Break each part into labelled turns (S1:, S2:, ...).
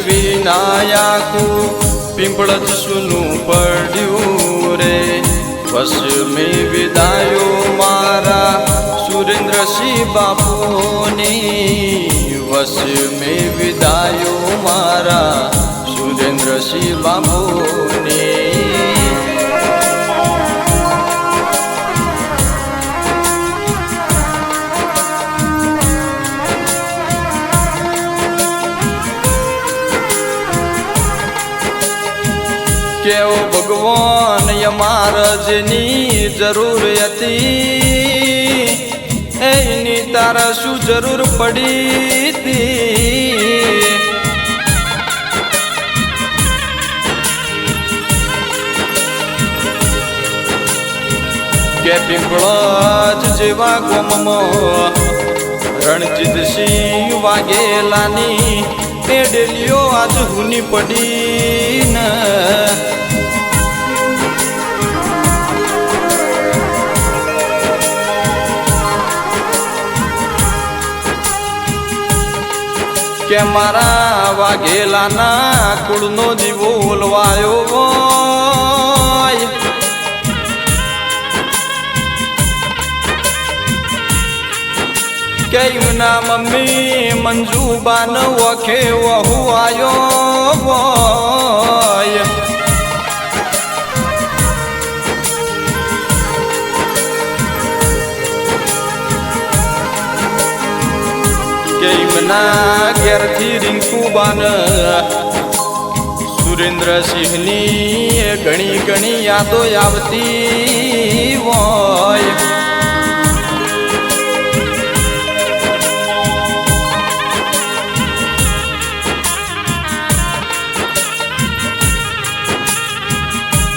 S1: વિનાયાકુ પિંપળ સુનું પડ્યું રે બસ મેં વિદાયો મારા સુરેન્દ્રસિંહ બાપુની વસ મેં વિદાયો મારા સુરેન્દ્રસિંહ બાપુની કેવો ભગવાન યમહારાજની જરૂર હતી એની તારા શું જરૂર પડી હતી કે પિંપળજ જેવા ગોમમાં રણજીતસિંહ વાઘેલાની એ ડેલીઓ આજ હુની પડી ને કે મારા વાઘેલાના કુળનો દીવો ઓલવાયો હોય કે ના મમ્મી મંજુબાન વખે વહુ આયો હોય ના ઘેરથી રિંકુબાન સુરેન્દ્રસિંહની ઘણી ઘણી યાદો આવતી હોય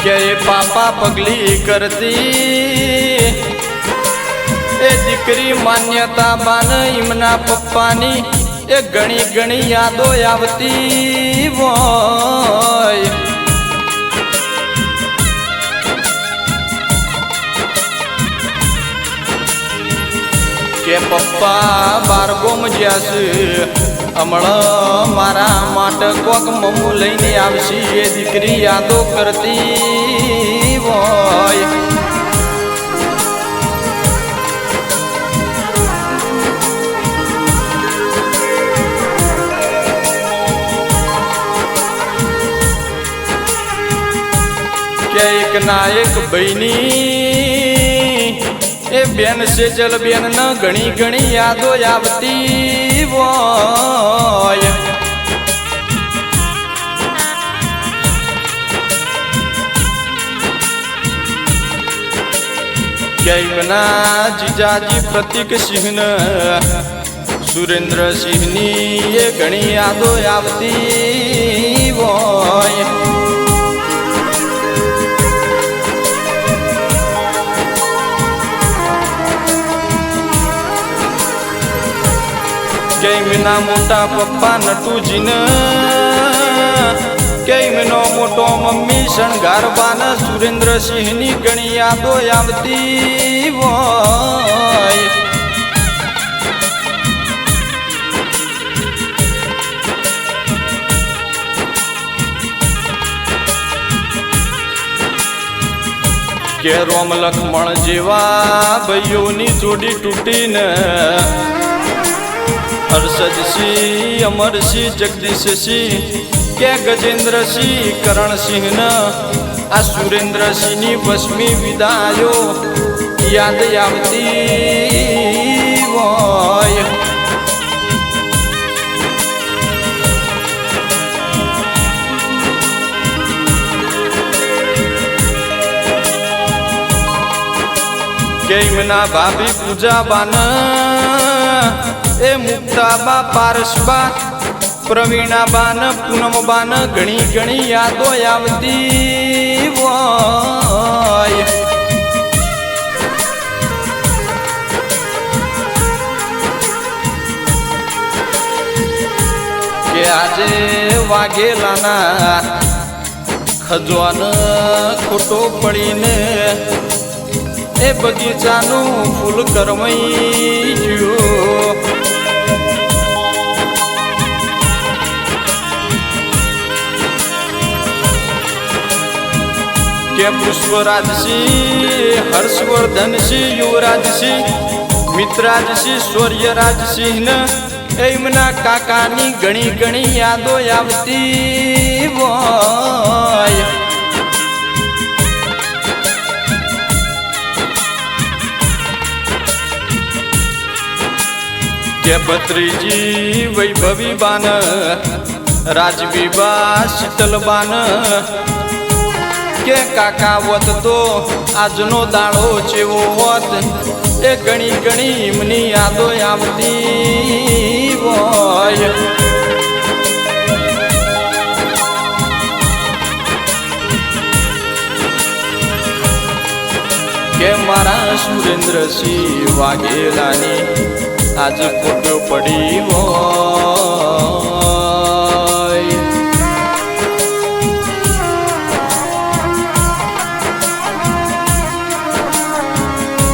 S1: કે પાપા પગલી કરતી એ દીકરી માન્યતા બાન ઈમના પપ્પાની એ ઘણી ઘણી યાદો આવતી હોય કે પપ્પા બાર ગોમ જ્યાં છે હમણાં મારા માટે કોક મમ્મું લઈને આવશે એ દીકરી યાદો કરતી હોય એક ના એક બહેની એ બેન સેજલ બેન ન ઘણી ઘણી યાદો આવતી હોય કેમના જીજાજી પ્રતિકસિંહ સુરેન્દ્રસિંહની એ ઘણી યાદો આવતી હોય કેમના મોટા પપ્પા નટુજીને કેમનો મોટો મમ્મી શણગારવાન સુરેન્દ્રસિંહની ઘણી યાદો આવતી હોય કે રોમ લક્ષ્મણ જેવા ભાઈઓની જોડી તૂટીને હર્ષદસિંહ અમરસિંહ જગદીશસિંહ કે ગજેન્દ્રસિંહ કરણસિંહ આ સુરેન્દ્રસિંહની વસમી વિદાયો યાદ આવતી હોય કેમના ભાભી પૂજાબાન એ મુક્તાબા પારસબા પ્રવીણાબાન પૂનમબાન ઘણી ઘણી યાદો આવતી હોય કે આજે વાઘેલાના ખજવાન ખોટો પડીને એ બગીચાનું ફૂલ કરવાઈ ગયું કે પુષ્પરાજસિંહ, હર્ષવર્ધનસિંહ, યુવરાજસિંહ, મિત્રાજસિંહ, સૂર્યરાજસિંહ ને એમના કાકાની ઘણી ઘણી યાદો આવતી હોય. કે ભત્રીજી વૈભવી બાન, રાજવી બા શીતલબાન, કે કાકા વત તો આજનો દાડો જેવો હોત, એ ઘણી ઘણી એમની યાદો આવતી હોય. કે મારા સુરેન્દ્રસિંહ વાઘેલાની આજ ફોટો પડી હોય.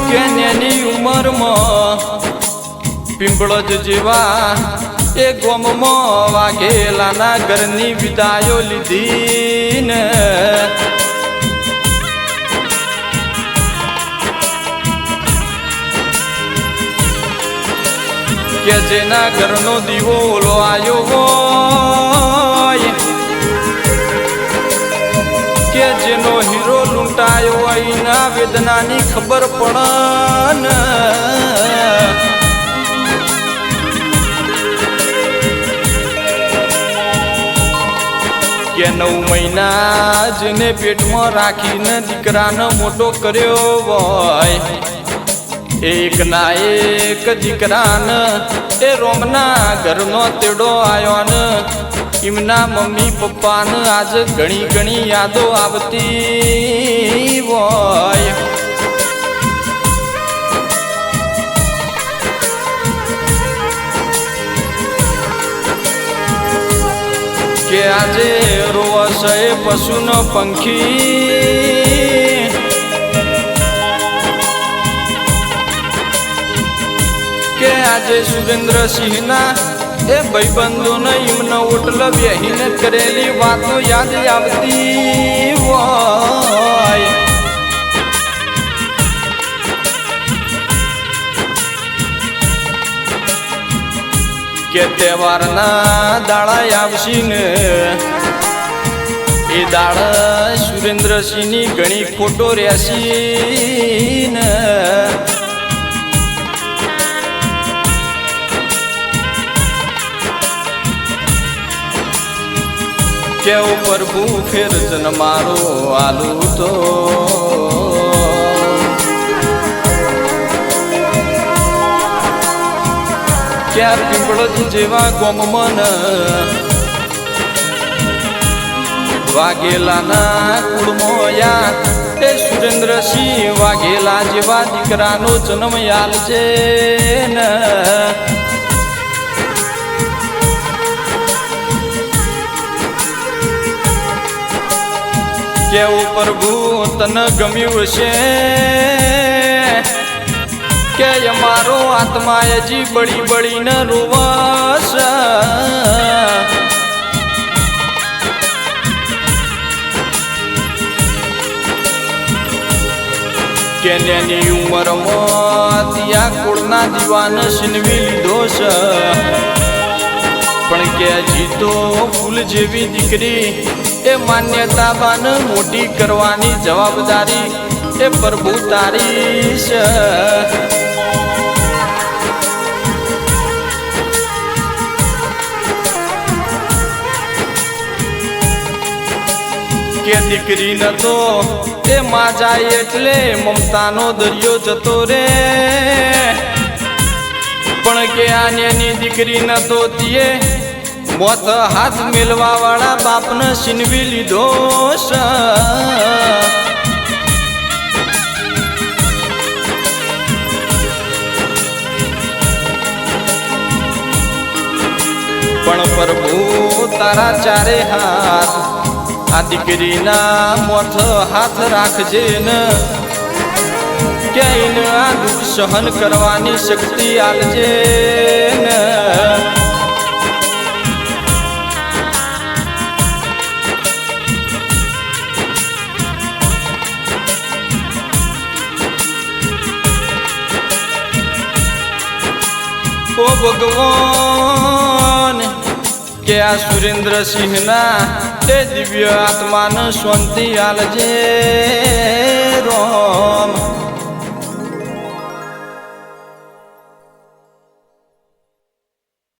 S1: કે નાની ઉંમરમાં પિંપળજ જેવા એ ગોમમાં વાઘેલાના ઘરની વિદાયો લીધી ને કે જેના ઘરનો દીવો ઓલવાયો હોય, કે જેનો હીરો લૂંટાયો હોય એના વેદનાની ખબર પડે. કે 9 મહિના જેને પેટમાં રાખીને દીકરાનો મોટો કર્યો હોય, એક ના એક દીકરાન એ રોમના ઘરનો તેડો આવ્યો ને એમના મમ્મી પપ્પાને આજ ઘણી ઘણી યાદો આવતી હોય. કે આજે રોવશે પશુનો પંખી, કે આજે સુરેન્દ્રસિંહના એ ભાઈબંધોને એમનો ઓટલ બેહીને કરેલી વાતો યાદ આવતી હોય. કે તહેવારના દાડા આવશી ને એ દાડા સુરેન્દ્રસિંહની ઘણી ફોટો રહેશી ને કેવો પ્રભુ ફેર જન મારો આલુ તો ક્યાં પીપળજ જેવા ગોમમન વાઘેલાના કુળમોયા એ સુરેન્દ્રસિંહ વાઘેલા જેવા દીકરાનો જન્મ યાલ છે ને કેવું પ્રભુ તને ગમ્યું છે કે અમારો આત્મા હજી બળી બળીને રોવસ. કે નાની ઉંમરમાં ત્યાં કુળના દીવાન છીનવી લીધો છે, પણ કે હજી તો ફૂલ જેવી દીકરી એ માન્યતાવાન મોટી કરવાની જવાબદારી એ પ્રભુ તારી છે. કે દીકરી ન તો એ માં જાય એટલે મમતાનો દરિયો જતો રે, પણ કે આની દીકરી ન તો તીએ મોત હાથ મેલવા વાળા બાપને છીનવી લીધો છે. પણ પ્રભુ તારા ચારે હાથ આ દીકરીના મોથ હાથ રાખજે ને કે એને આ દુઃખ સહન કરવાની શક્તિ આલજે ને. ભગવાન કે આ સુરેન્દ્રસિંહના તે દિવ્ય આત્માને શાંતિ આલજે રોમ।